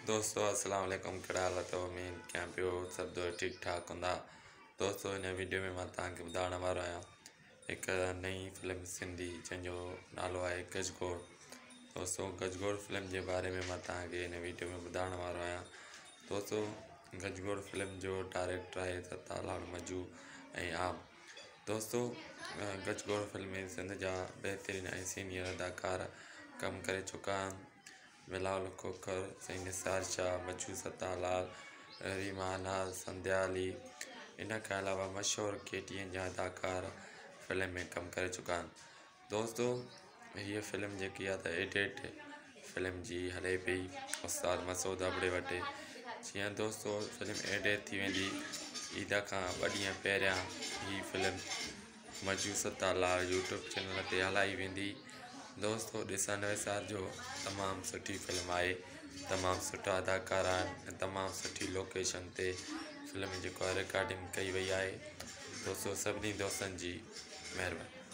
दोस्तों अस्सलाम वालेकुम, कहिड़ा हाल अथव? उमेद कयां पियो सभु ठीक ठाक हूंदा। दोस्तों हिन वीडियो में मां तव्हांखे ॿुधाइण वारो आहियां हिकु नई फिल्म सिंधी जंहिंजो नालो आहे गजगोड़। दोस्तों गजगोड़ फिल्म जे बारे में मां तव्हांखे हिन वीडियो में ॿुधाइण वारो आहियां। दोस्तों गजगोड़ फिल्म जो डायरेक्टर आहे सत्तालाल मजू ऐं आम। दोस्तों गजगोड़ फिल्म में सिंध जा बहितरीन ऐं सीनियर अदाकार कमु करे चुका आहिनि। बिलावल खोखर, सईं निसार शाह, मजू सत्तालाल, रीमा नाज़, संध्या अली, इन खां अलावा मशहूरु केटीअनि जा अदाकार फिल्म में कमु करे चुका आहिनि। दोस्तों हीअ फिल्म जेकी आहे त एडिट फिल्म जी हले पई उस्ताद मसूद अबड़े वटि। जीअं दोस्तों फिल्म एडिट थी वेंदी ईद खां ॿ ॾींहं पहिरियां हीअ फिल्म मजू सत्तालाल यूट्यूब चैनल ते हलाई वेंदी। दोस्तों ॾिसण विसारजो, तमामु सुठी फिल्म आहे, तमामु सुठा अदाकार आहिनि ऐं तमामु सुठी लोकेशन ते फिल्म जेको आहे रिकॉर्डिंग कई वई आहे। दोस्तों सभिनी दोस्तनि जी महिरबानी।